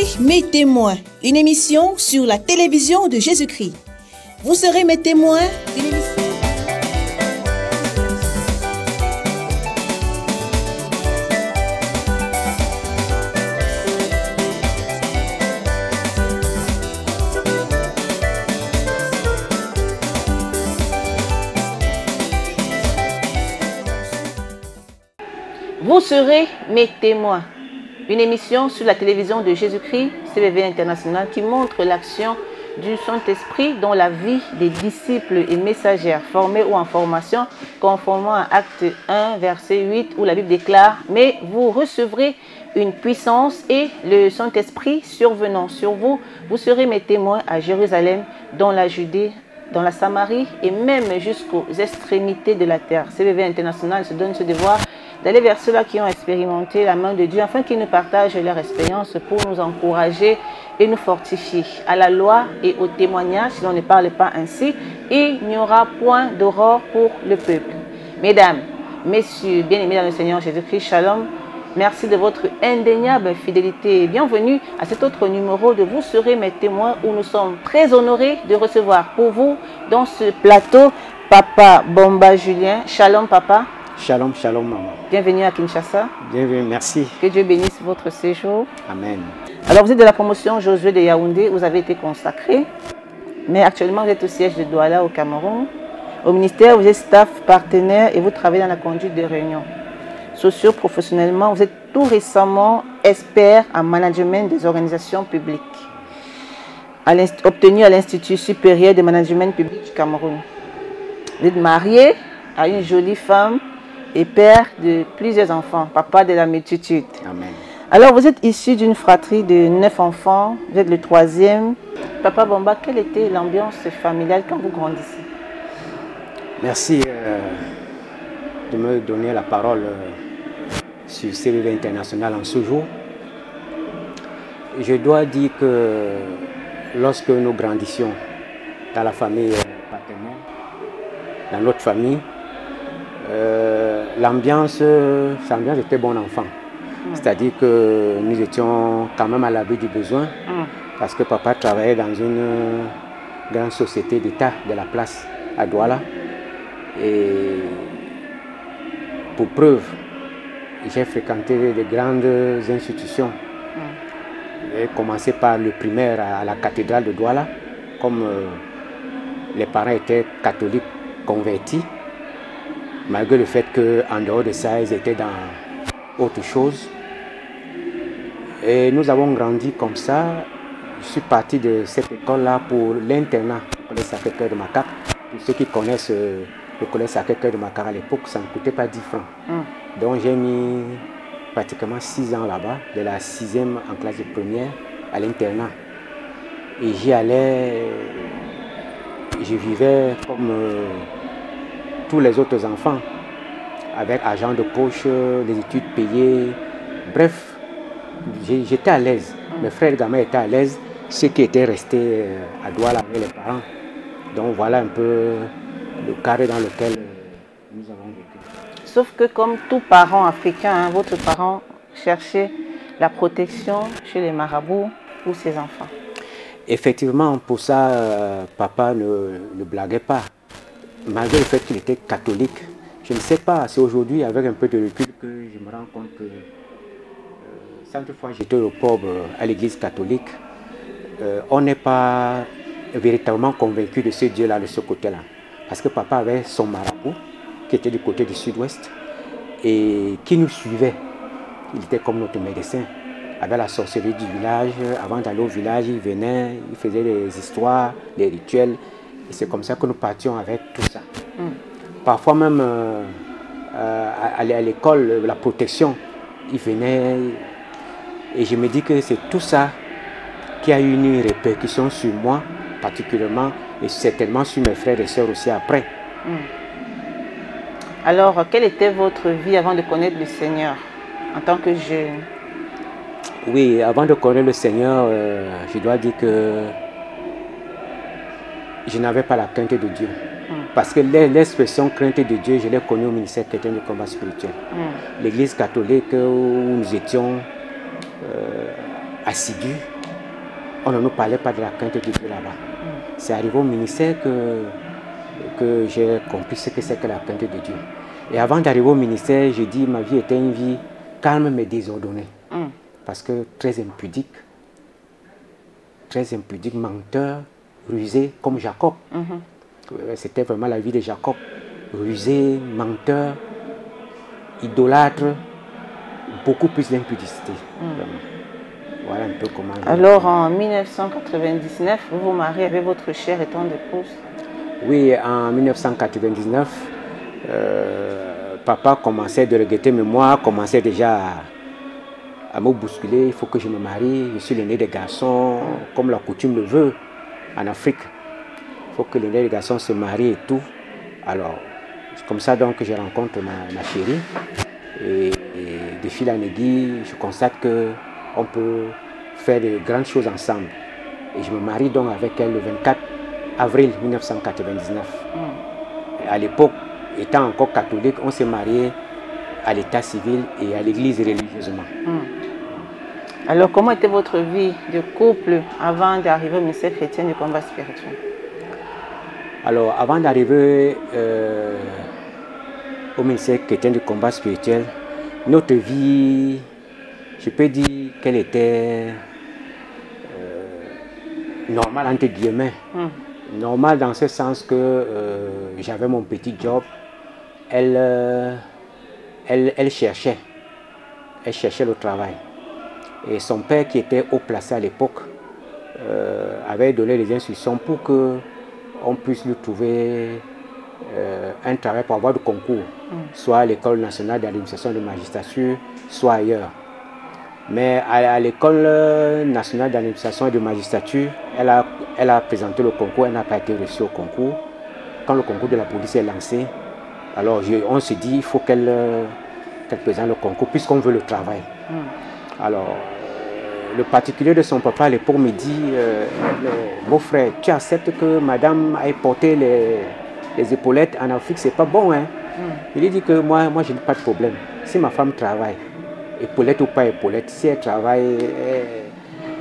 serez mes témoins, une émission sur la télévision de Jésus-Christ. Vous serez mes témoins, une émission... Vous serez mes témoins. Une émission sur la télévision de Jésus-Christ, CVV International, qui montre l'action du Saint-Esprit dans la vie des disciples et messagères formés ou en formation, conformément à Acte 1, verset 8, où la Bible déclare « Mais vous recevrez une puissance et le Saint-Esprit survenant sur vous, vous serez mes témoins à Jérusalem, dans la Judée, dans la Samarie et même jusqu'aux extrémités de la terre. » CVV International se donne ce devoir d'aller vers ceux-là qui ont expérimenté la main de Dieu, afin qu'ils nous partagent leur expérience pour nous encourager et nous fortifier. À la loi et au témoignage, si l'on ne parle pas ainsi, il n'y aura point d'aurore pour le peuple. Mesdames, messieurs, bien-aimés dans le Seigneur Jésus-Christ, shalom. Merci de votre indéniable fidélité et bienvenue à cet autre numéro de Vous serez mes témoins, où nous sommes très honorés de recevoir pour vous dans ce plateau Papa Bomba Julien. Shalom papa. Shalom, shalom maman. Bienvenue à Kinshasa. Bienvenue, merci. Que Dieu bénisse votre séjour. Amen. Alors vous êtes de la promotion Josué de Yaoundé, vous avez été consacré, mais actuellement vous êtes au siège de Douala au Cameroun. Au ministère, vous êtes staff partenaire et vous travaillez dans la conduite de réunions. Socio-professionnellement, vous êtes tout récemment expert en management des organisations publiques, obtenu à l'Institut supérieur de management public du Cameroun. Vous êtes marié à une jolie femme et père de plusieurs enfants, papa de la multitude. Amen. Alors, vous êtes issu d'une fratrie de 9 enfants, vous êtes le 3e. Papa Bomba, quelle était l'ambiance familiale quand vous grandissiez? Merci de me donner la parole sur CVV International en ce jour. Je dois dire que lorsque nous grandissions dans la famille paternelle, dans notre famille, l'ambiance était bon enfant. C'est-à-dire que nous étions quand même à l'abri du besoin, parce que papa travaillait dans une grande société d'État de la place à Douala. Et pour preuve, j'ai fréquenté de grandes institutions. J'ai commencé par le primaire à la cathédrale de Douala, comme les parents étaient catholiques convertis, malgré le fait qu'en dehors de ça, ils étaient dans autre chose. Et nous avons grandi comme ça. Je suis parti de cette école-là pour l'internat, le collège Sacré-Cœur de Makar. Pour ceux qui connaissent le collège Sacré-Cœur de Makar à l'époque, ça ne coûtait pas 10 francs. Donc j'ai mis pratiquement 6 ans là-bas, de la 6e en classe de première à l'internat. Et j'y allais, je vivais comme tous les autres enfants, avec argent de poche, les études payées. Bref, j'étais à l'aise. Mes frères et gamins étaient à l'aise, ceux qui étaient restés à Douala avec les parents. Donc voilà un peu le cadre dans lequel nous avons vécu. Sauf que comme tout parent africain, votre parent cherchait la protection chez les marabouts pour ses enfants. Effectivement, pour ça, papa ne blaguait pas. Malgré le fait qu'il était catholique, je ne sais pas, c'est aujourd'hui avec un peu de recul que je me rends compte que chaque fois j'étais au pauvre à l'église catholique, on n'est pas véritablement convaincu de ce Dieu-là, de ce côté-là. Parce que papa avait son marabout qui était du côté du sud-ouest et qui nous suivait. Il était comme notre médecin. Avec la sorcellerie du village, avant d'aller au village, il venait, il faisait des histoires, des rituels. Et c'est comme ça que nous partions avec tout ça. Parfois même à l'école, la protection, il venait. Et je me dis que c'est tout ça qui a eu une répercussion sur moi, particulièrement, et certainement sur mes frères et sœurs aussi après. Alors, quelle était votre vie avant de connaître le Seigneur en tant que jeune? Oui, avant de connaître le Seigneur, je dois dire que je n'avais pas la crainte de Dieu. Parce que l'expression crainte de Dieu, je l'ai connue au ministère chrétien de combat spirituel. L'église catholique où nous étions assidus, on ne nous parlait pas de la crainte de Dieu là-bas. C'est arrivé au ministère que j'ai compris ce que c'est que la crainte de Dieu. Et avant d'arriver au ministère, j'ai dit ma vie était une vie calme mais désordonnée. Parce que très impudique, menteur, rusé, comme Jacob. C'était vraiment la vie de Jacob. Rusé, menteur, idolâtre, beaucoup plus d'impudicité. Voilà un peu comment... Alors en 1999, vous vous mariez avec votre chère et tendre épouse? Oui, en 1999, papa commençait de regretter, mais moi commençais déjà à me bousculer. Il faut que je me marie, je suis l'aîné des garçons, comme la coutume le veut en Afrique. Il faut que l'aîné des garçons se marie et tout. Alors, c'est comme ça donc que je rencontre ma chérie. Et de fil en aiguille, je constate qu'on peut faire de grandes choses ensemble. Et je me marie donc avec elle le 24 avril 1999. Et à l'époque, étant encore catholique, on s'est marié à l'état civil et à l'église religieusement. Alors, comment était votre vie de couple avant d'arriver au ministère chrétien du combat spirituel? Alors, avant d'arriver au ministère chrétien du combat spirituel, notre vie, je peux dire qu'elle était normale entre guillemets. Normale dans ce sens que j'avais mon petit job. Elle cherchait le travail. Et son père, qui était haut placé à l'époque, avait donné les instructions pour qu'on puisse lui trouver un travail pour avoir de concours, soit à l'école nationale d'administration de magistrature, soit ailleurs. Mais à l'école nationale d'administration et de magistrature, elle a présenté le concours, elle n'a pas été reçue au concours. Quand le concours de la police est lancé, alors on se dit il faut qu'elle présente le concours puisqu'on veut le travail. Alors, le particulier de son papa à l'époque me dit beau frère, tu acceptes que madame aille porter les épaulettes en Afrique, c'est pas bon, hein? Il lui dit que moi je n'ai pas de problème. Si ma femme travaille, épaulette ou pas épaulette, si elle travaille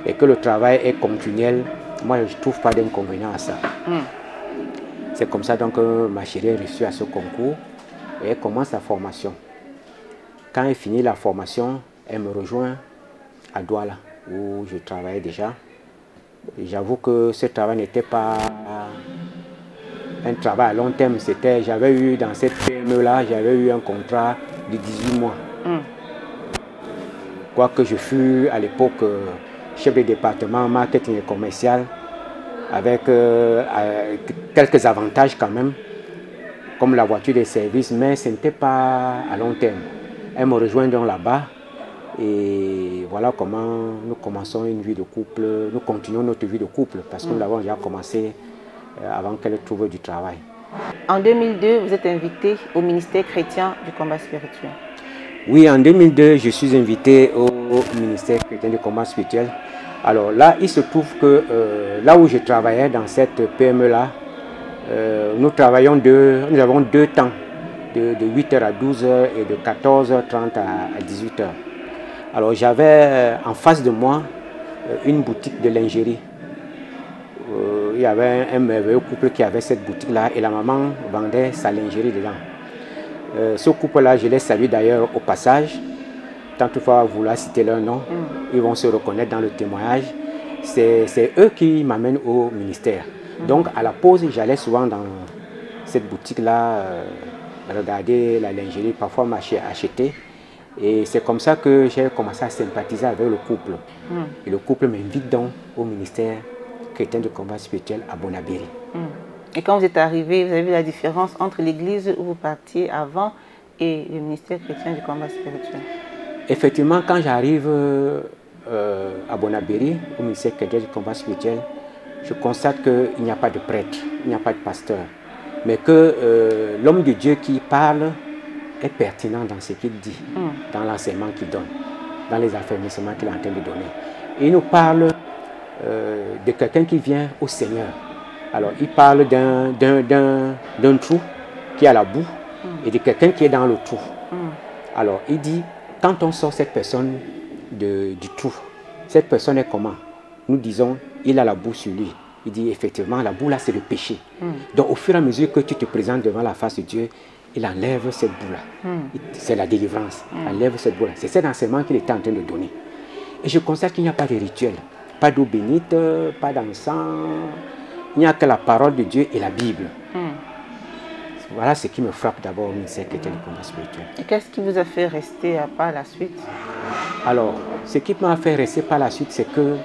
et que le travail est continuel, moi je ne trouve pas d'inconvénient à ça. C'est comme ça donc que ma chérie est reçue à ce concours et elle commence la formation. Quand elle finit la formation, elle me rejoint à Douala, où je travaillais déjà. J'avoue que ce travail n'était pas un travail à long terme. J'avais eu dans cette PME-là, j'avais eu un contrat de 18 mois. Quoique je fus à l'époque chef de département marketing et commercial, avec quelques avantages quand même, comme la voiture de service, mais ce n'était pas à long terme. Elle me rejoint donc là-bas. Et voilà comment nous commençons une vie de couple, nous continuons notre vie de couple parce que nous l'avons déjà commencé avant qu'elle trouve du travail. En 2002, vous êtes invité au ministère chrétien du combat spirituel. Oui, en 2002, je suis invité au ministère chrétien du combat spirituel. Alors là, il se trouve que là où je travaillais dans cette PME-là, nous avons deux temps, de 8h à 12h et de 14h30 à 18h. Alors j'avais en face de moi une boutique de lingerie. Il y avait un merveilleux couple qui avait cette boutique-là et la maman vendait sa lingerie dedans. Ce couple-là, je l'ai salué d'ailleurs au passage. Tant toutefois vouloir citer leur nom, ils vont se reconnaître dans le témoignage. C'est eux qui m'amènent au ministère. Donc à la pause, j'allais souvent dans cette boutique-là regarder la lingerie, parfois acheter. Et c'est comme ça que j'ai commencé à sympathiser avec le couple. Et le couple m'invite donc au ministère chrétien du combat spirituel à Bonabéry. Et quand vous êtes arrivé, vous avez vu la différence entre l'église où vous partiez avant et le ministère chrétien du combat spirituel? Effectivement, quand j'arrive à Bonabéry, au ministère chrétien du combat spirituel, je constate qu'il n'y a pas de prêtre, il n'y a pas de pasteur, mais que l'homme de Dieu qui parle est pertinent dans ce qu'il dit, dans l'enseignement qu'il donne, dans les affermissements qu'il est en train de donner. Et il nous parle de quelqu'un qui vient au Seigneur. Alors, il parle d'un trou qui est à la boue et de quelqu'un qui est dans le trou. Alors, il dit, quand on sort cette personne du trou, cette personne est comment? Nous disons, il a la boue sur lui. Il dit, effectivement, la boue là, c'est le péché. Donc, au fur et à mesure que tu te présentes devant la face de Dieu, il enlève cette boue-là. C'est la délivrance. Il enlève cette boue-là. C'est cet enseignement qu'il était en train de donner. Et je constate qu'il n'y a pas de rituel. Pas d'eau bénite, pas d'encens. Il n'y a que la parole de Dieu et la Bible. Voilà ce qui me frappe d'abord au ministère chrétien du combat spirituel. Et qu'est-ce qui vous a fait rester par la suite? Alors, ce qui m'a fait rester par la suite, c'est que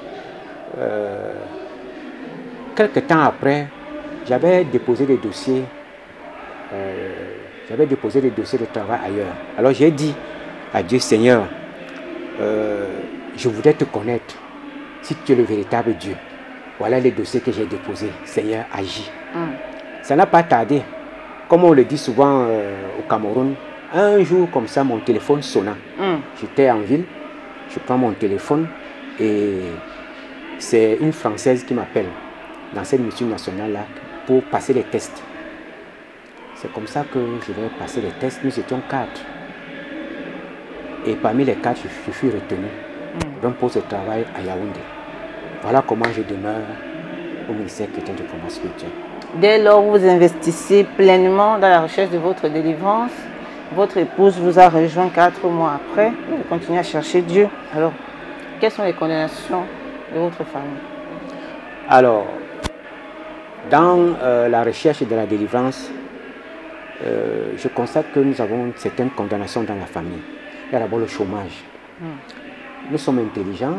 quelques temps après, j'avais déposé des dossiers. De travail ailleurs. Alors j'ai dit à Dieu, Seigneur, je voudrais te connaître, si tu es le véritable Dieu. Voilà les dossiers que j'ai déposés. Seigneur, agis. Ça n'a pas tardé. Comme on le dit souvent au Cameroun, un jour comme ça, mon téléphone sonna. J'étais en ville, je prends mon téléphone et c'est une Française qui m'appelle dans cette mission nationale-là pour passer les tests. C'est comme ça que je vais passer les tests. Nous étions 4. Et parmi les 4, je fus retenu d'un poste de travail à Yaoundé. Voilà comment je demeure au ministère chrétien du combat spirituel. Dès lors, vous investissez pleinement dans la recherche de votre délivrance. Votre épouse vous a rejoint 4 mois après. Vous continuez à chercher Dieu. Alors, quelles sont les condamnations de votre famille? Alors, dans la recherche de la délivrance, je constate que nous avons certaines condamnations dans la famille. Il y a d'abord le chômage. Nous sommes intelligents,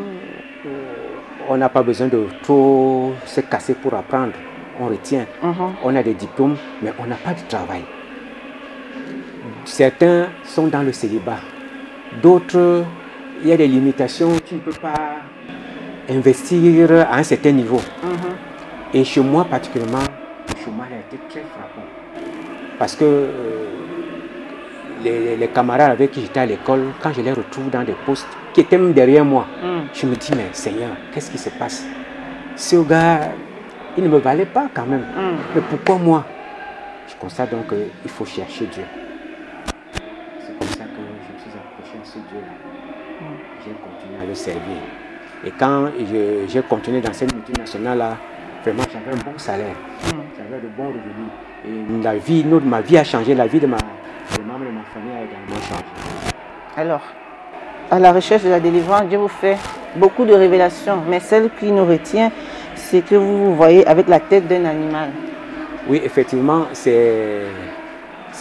on n'a pas besoin de trop se casser pour apprendre. On retient, on a des diplômes, mais on n'a pas de travail. Certains sont dans le célibat. D'autres, il y a des limitations, tu ne peux pas investir à un certain niveau. Et chez moi particulièrement, le chômage a été très frappant. Parce que les camarades avec qui j'étais à l'école, quand je les retrouve dans des postes qui étaient même derrière moi, je me dis, mais Seigneur, qu'est-ce qui se passe? Ce gars, il ne me valait pas quand même. Mais pourquoi moi? Je constate donc qu'il faut chercher Dieu. C'est comme ça que je me suis approché de ce Dieu-là. J'ai continué à le servir. Et quand j'ai continué dans cette multinationale-là, vraiment j'avais un bon salaire. J'avais de bons revenus. Et ma vie a changé, la vie de membres de ma famille a également changé. Alors, à la recherche de la délivrance, Dieu vous fait beaucoup de révélations, mais celle qui nous retient, c'est que vous vous voyez avec la tête d'un animal. Oui, effectivement, c'est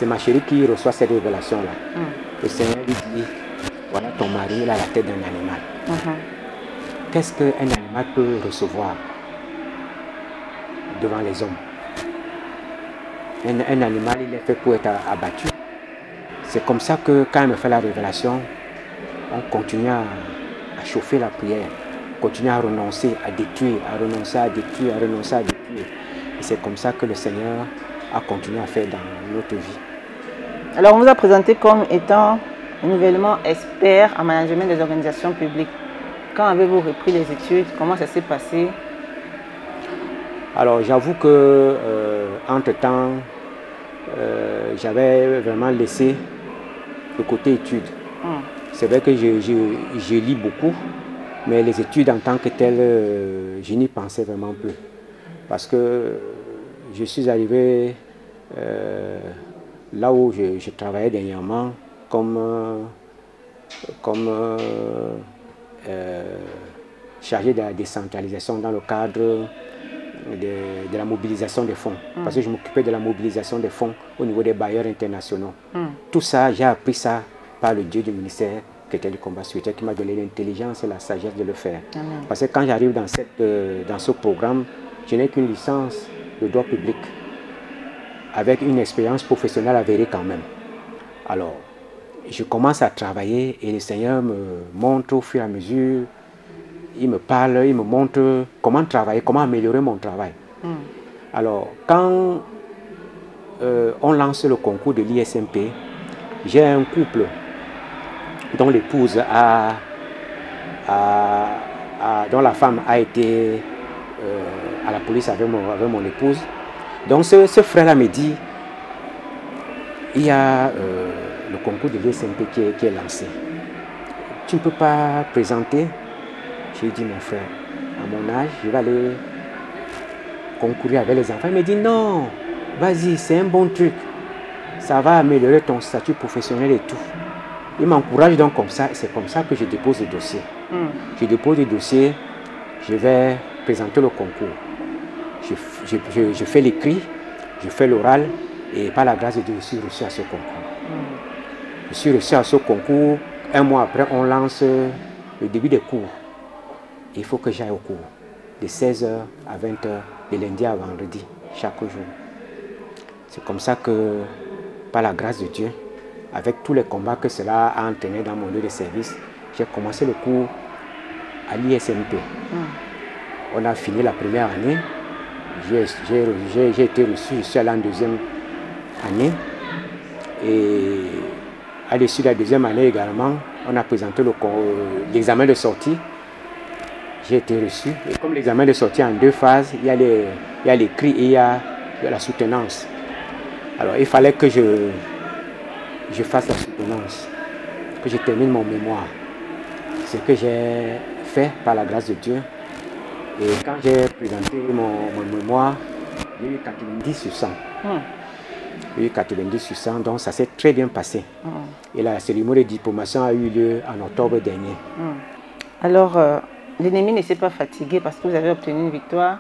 ma chérie qui reçoit cette révélation-là. Le Seigneur lui dit, voilà ton mari, il a la tête d'un animal. Qu'est-ce qu'un animal peut recevoir devant les hommes? Un animal, il est fait pour être abattu. C'est comme ça que quand il me fait la révélation, on continue à chauffer la prière, on continue à renoncer, à détruire, à renoncer à détruire, à renoncer à détruire. Et c'est comme ça que le Seigneur a continué à faire dans notre vie. Alors on vous a présenté comme étant nouvellement expert en management des organisations publiques. Quand avez-vous repris les études? Comment ça s'est passé? Alors j'avoue que entre-temps, j'avais vraiment laissé le côté études. C'est vrai que je lis beaucoup, mais les études en tant que telles, je n'y pensais vraiment plus. Parce que je suis arrivé là où je travaillais dernièrement comme chargé de la décentralisation dans le cadre de la mobilisation des fonds. Parce que je m'occupais de la mobilisation des fonds au niveau des bailleurs internationaux. Tout ça, j'ai appris ça par le Dieu du ministère qui était du combat spirituel, qui m'a donné l'intelligence et la sagesse de le faire. Parce que quand j'arrive dans ce programme, je n'ai qu'une licence de droit public avec une expérience professionnelle avérée quand même. Alors, je commence à travailler et le Seigneur me montre au fur et à mesure, il me parle, il me montre comment travailler, comment améliorer mon travail. Alors, quand on lance le concours de l'ISMP, j'ai un couple dont l'épouse dont la femme a été à la police avec mon épouse. Donc ce frère-là me dit, il y a le concours de l'ISMP qui est lancé. Tu ne peux pas présenter. J'ai dit, mon frère, à mon âge, je vais aller concourir avec les enfants. Il me dit, non, vas-y, c'est un bon truc. Ça va améliorer ton statut professionnel et tout. Il m'encourage donc comme ça. C'est comme ça que je dépose le dossier. Je dépose le dossier, je vais présenter le concours. Je fais l'écrit, je fais l'oral et par la grâce de Dieu, je suis reçu à ce concours. Je suis reçu à ce concours. Un mois après, on lance le début des cours. Il faut que j'aille au cours de 16h à 20h, de lundi à vendredi, chaque jour. C'est comme ça que, par la grâce de Dieu, avec tous les combats que cela a entraîné dans mon lieu de service, j'ai commencé le cours à l'ISMP. On a fini la première année, j'ai été reçu, je suis allé en deuxième année. Et à l'issue de la deuxième année également, on a présenté l'examen de sortie. J'ai été reçu. Et comme l'examen de sortie en 2 phases, il y a l'écrit et il y a la soutenance. Alors il fallait que je fasse la soutenance, que je termine mon mémoire. Ce que j'ai fait par la grâce de Dieu. Et quand j'ai présenté mon mémoire, j'ai eu 90 sur 100. J'ai eu 90 sur 100, donc ça s'est très bien passé. Et la cérémonie de diplomation a eu lieu en octobre dernier. Alors, l'ennemi ne s'est pas fatigué parce que vous avez obtenu une victoire,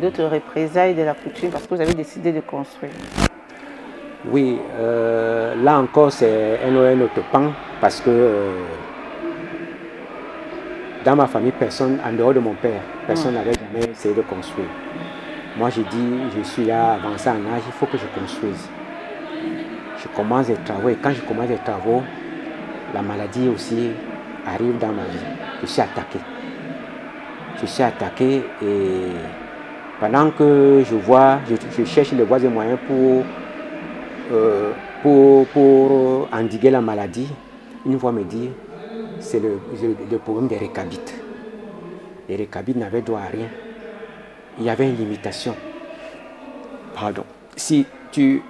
d'autres représailles de la coutume parce que vous avez décidé de construire. Oui, là encore c'est un autre pan parce que dans ma famille, personne, en dehors de mon père, personne n'avait jamais essayé de construire. Moi j'ai dit, je suis là avancé en âge, il faut que je construise. Je commence les travaux et quand je commence les travaux, la maladie aussi arrive dans ma vie. Je suis attaqué. Je suis attaqué et pendant que je cherche les voies et moyens pour endiguer la maladie, une voix me dit, c'est le problème des récabites. Les récabites n'avaient droit à rien. Il y avait une limitation. Pardon. Si tu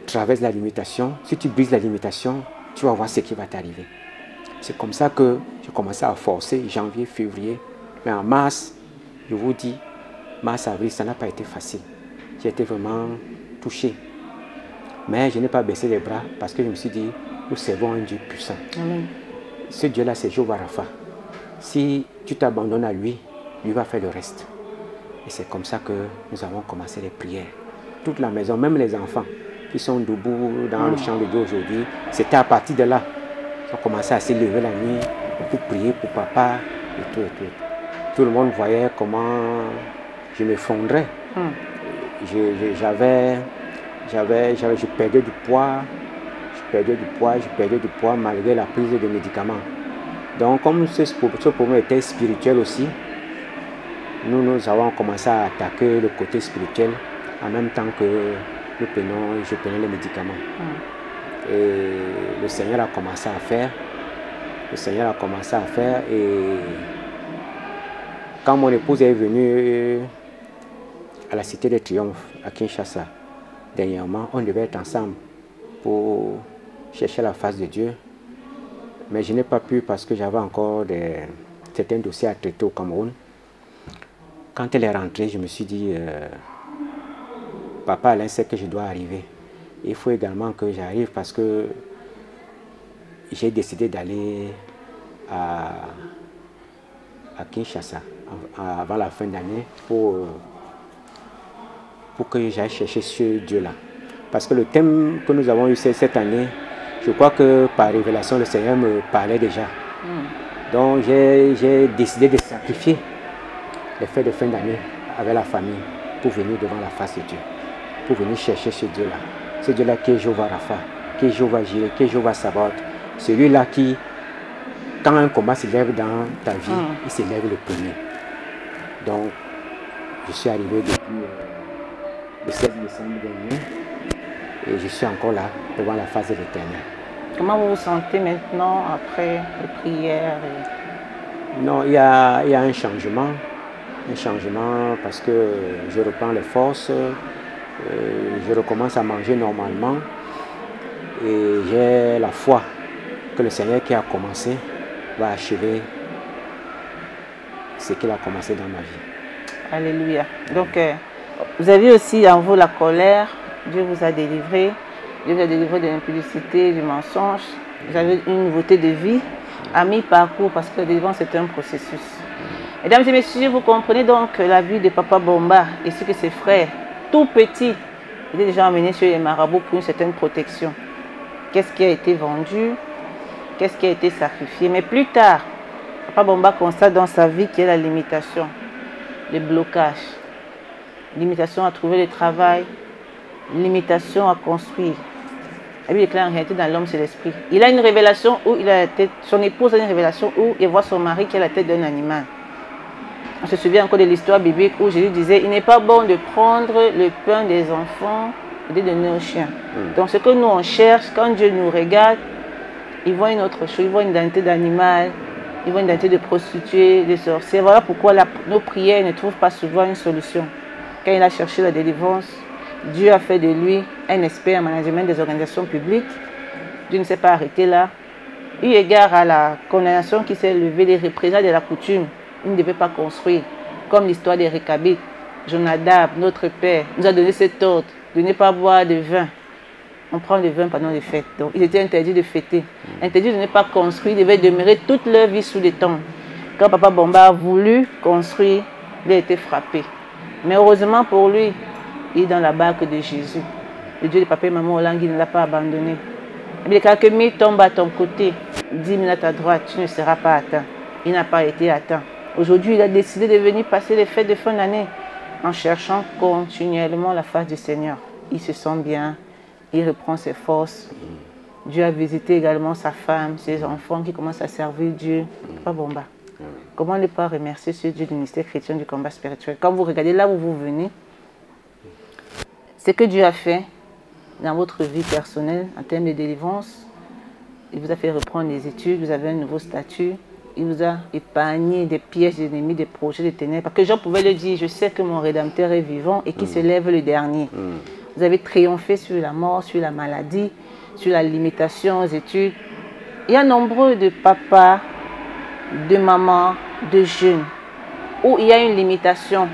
traverses la limitation, si tu brises la limitation, tu vas voir ce qui va t'arriver. C'est comme ça que j'ai commencé à forcer, janvier, février. Mais en mars, je vous dis, mars, avril, ça n'a pas été facile. J'ai été vraiment touché. Mais je n'ai pas baissé les bras parce que je me suis dit, nous servons un Dieu puissant. Amen. Ce Dieu-là, c'est Jéhovah Rapha. Si tu t'abandonnes à lui, lui va faire le reste. Et c'est comme ça que nous avons commencé les prières. Toute la maison, même les enfants qui sont debout dans le champ de Dieu aujourd'hui, c'était à partir de là. Ils ont commencé à se lever la nuit pour prier pour papa et tout et tout. Tout le monde voyait comment je m'effondrais. Je perdais du poids, je perdais du poids malgré la prise de médicaments. Donc comme ce problème était spirituel aussi, nous avons commencé à attaquer le côté spirituel en même temps que je prenais les médicaments. Et le Seigneur a commencé à faire. Et quand mon épouse est venue à la Cité des Triomphes, à Kinshasa, dernièrement, on devait être ensemble pour chercher la face de Dieu. Mais je n'ai pas pu parce que j'avais encore certains dossiers à traiter au Cameroun. Quand elle est rentrée, je me suis dit, papa Alain sait que je dois arriver. Il faut également que j'arrive parce que j'ai décidé d'aller à Kinshasa avant la fin d'année pour que j'aille chercher ce Dieu-là. Parce que le thème que nous avons eu cette année, je crois que par révélation, le Seigneur me parlait déjà. Donc j'ai décidé de sacrifier les fêtes de fin d'année avec la famille pour venir devant la face de Dieu, pour venir chercher ce Dieu-là. Ce Dieu-là qui est Jéhovah Rapha, qui est Jéhovah Jireh, qui est Jéhovah Sabaoth. Celui-là qui, quand un combat s'élève dans ta vie, il s'élève le premier. Donc, je suis arrivé depuis le 16 décembre dernier et je suis encore là devant la face de l'Éternel. Comment vous vous sentez maintenant après les prières Non, il y a un changement parce que je reprends les forces, je recommence à manger normalement et j'ai la foi que le Seigneur qui a commencé va achever ce qu'il a commencé dans ma vie. Alléluia. Donc, vous avez aussi en vous la colère. Dieu vous a délivré. Dieu vous a délivré de l'impudicité, du mensonge. Vous avez une nouveauté de vie à mi-parcours parce que la délivrance c'est un processus. Mesdames et messieurs, vous comprenez donc la vie de Papa Bomba et ce que ses frères, tout petits, étaient déjà emmenés sur les marabouts pour une certaine protection. Qu'est-ce qui a été vendu? Qu'est-ce qui a été sacrifié? Mais plus tard, Papa Bomba constate dans sa vie qu'il y a la limitation, le blocage, limitation à trouver le travail, limitation à construire. La Bible déclare en réalité dans l'homme c'est l'esprit. Il a une révélation où il a la tête, son épouse a une révélation où il voit son mari qui a la tête d'un animal. On se souvient encore de l'histoire biblique où Jésus disait il n'est pas bon de prendre le pain des enfants et de donner aux chiens. Donc ce que nous on cherche, quand Dieu nous regarde, il voit une autre chose, il voit une identité d'animal, il voit une identité de prostituée, de sorcière. Voilà pourquoi nos prières ne trouvent pas souvent une solution. Quand il a cherché la délivrance, Dieu a fait de lui un expert en management des organisations publiques. Dieu ne s'est pas arrêté là. Eu égard à la condamnation qui s'est levée des représaliés de la coutume, il ne devait pas construire. Comme l'histoire des Récabites, Jonadab, notre père, nous a donné cet ordre de ne pas boire de vin. On prend le vin pendant les fêtes. Donc il était interdit de fêter. Interdit de ne pas construire, il devait demeurer toute leur vie sous les tentes. Quand Papa Bomba a voulu construire, il a été frappé. Mais heureusement pour lui, il est dans la barque de Jésus. Le Dieu de papa et maman Olangi ne l'a pas abandonné. Il déclare que 1000 tombent à ton côté, 10 000 à ta droite, tu ne seras pas atteint. Il n'a pas été atteint. Aujourd'hui, il a décidé de venir passer les fêtes de fin d'année en cherchant continuellement la face du Seigneur. Il se sent bien, il reprend ses forces. Dieu a visité également sa femme, ses enfants qui commencent à servir Dieu. Papa Bomba, comment ne pas remercier ce Dieu du ministère chrétien du combat spirituel? Quand vous regardez là où vous venez, ce que Dieu a fait dans votre vie personnelle en termes de délivrance, il vous a fait reprendre les études, vous avez un nouveau statut, il vous a épargné des pièges d'ennemis, des projets de ténèbres. Parce que Jean pouvait le dire, je sais que mon Rédempteur est vivant et qu'il se lève le dernier. Vous avez triomphé sur la mort, sur la maladie, sur la limitation aux études. Il y a nombreux de papas, de mamans, de jeunes, où il y a une limitation.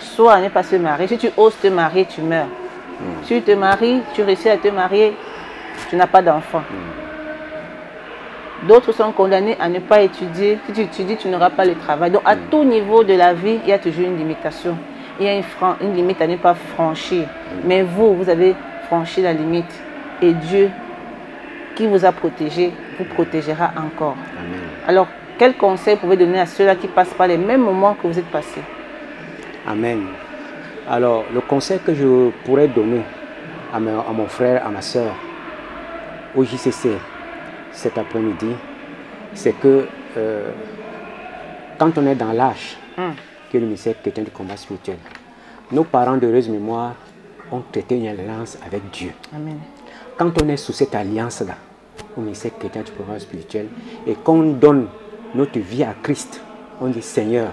Soit à ne pas se marier. Si tu oses te marier, tu meurs. Si tu te maries, tu réussis à te marier, tu n'as pas d'enfant. D'autres sont condamnés à ne pas étudier. Si tu étudies, tu n'auras pas le travail. Donc à tout niveau de la vie, il y a toujours une limitation. Il y a une limite à ne pas franchir. Mais vous avez franchi la limite. Et Dieu, qui vous a protégé, vous protégera encore. Amen. Alors, quel conseil pouvez-vous donner à ceux-là qui passent par les mêmes moments que vous êtes passés? Amen. Alors, le conseil que je pourrais donner à mon frère, à ma soeur, au JCC, cet après-midi, c'est que quand on est dans l'âge, que le ministère chrétien du combat spirituel, nos parents d'heureuse mémoire ont traité une alliance avec Dieu. Amen. Quand on est sous cette alliance-là, au ministère chrétien du combat spirituel, et qu'on donne notre vie à Christ, on dit Seigneur,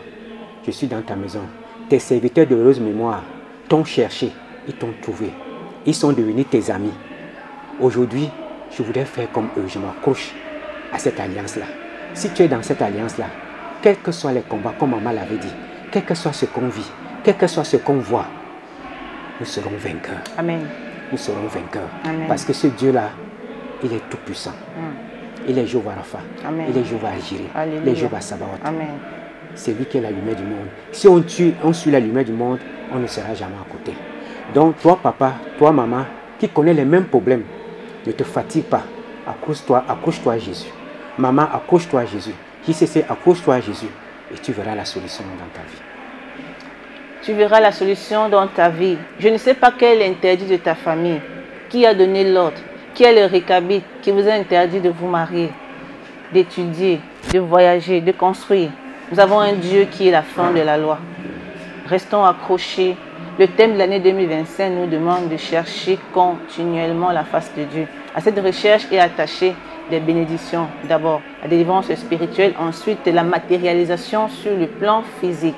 je suis dans ta maison. Tes serviteurs d'heureuse mémoire t'ont cherché, ils t'ont trouvé. Ils sont devenus tes amis. Aujourd'hui, je voudrais faire comme eux. Je m'accroche à cette alliance-là. Si tu es dans cette alliance-là, quels que soient les combats, comme maman l'avait dit, quel que soit ce qu'on vit, quel que soit ce qu'on voit, nous serons vainqueurs. Amen. Nous serons vainqueurs. Amen. Parce que ce Dieu-là, il est tout puissant. Il est Jéhovah Rapha. Amen. Il est Jéhovah Jireh. Alléluia. Il est Jéhovah Sabaoth. Amen. C'est lui qui est la lumière du monde. Si on suit la lumière du monde, on ne sera jamais à côté. Donc toi papa, toi maman, qui connais les mêmes problèmes, ne te fatigue pas. Accroche-toi à Jésus. Maman, accroche-toi à Jésus. JCC, accroche-toi à Jésus. Et tu verras la solution dans ta vie. Tu verras la solution dans ta vie. Je ne sais pas quel est l'interdit de ta famille. Qui a donné l'ordre? Qui est le récabite qui vous a interdit de vous marier, d'étudier, de voyager, de construire? Nous avons un Dieu qui est la fin de la loi. Restons accrochés. Le thème de l'année 2025 nous demande de chercher continuellement la face de Dieu. À cette recherche est attachée des bénédictions. D'abord, la délivrance spirituelle, ensuite la matérialisation sur le plan physique.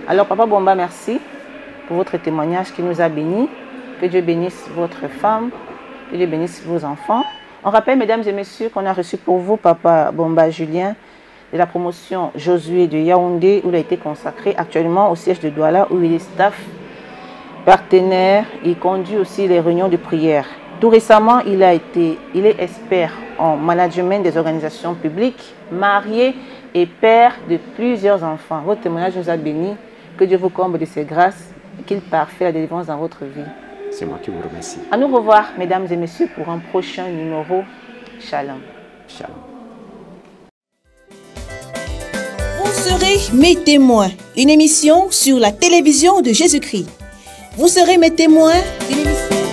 Alors, Papa Bomba, merci pour votre témoignage qui nous a bénis. Que Dieu bénisse votre femme, que Dieu bénisse vos enfants. On rappelle, mesdames et messieurs, qu'on a reçu pour vous, Papa Bomba Julien, de la promotion Josué de Yaoundé, où il a été consacré actuellement au siège de Douala, où il est staff partenaire. Il conduit aussi les réunions de prière. Tout récemment, il est expert en management des organisations publiques, marié et père de plusieurs enfants. Votre témoignage nous a bénis. Que Dieu vous comble de ses grâces et qu'il parfait la délivrance dans votre vie. C'est moi qui vous remercie. À nous revoir, mesdames et messieurs, pour un prochain numéro. Shalom. Shalom. Vous serez mes témoins, une émission sur la télévision de Jésus-Christ. Vous serez mes témoins, une émission...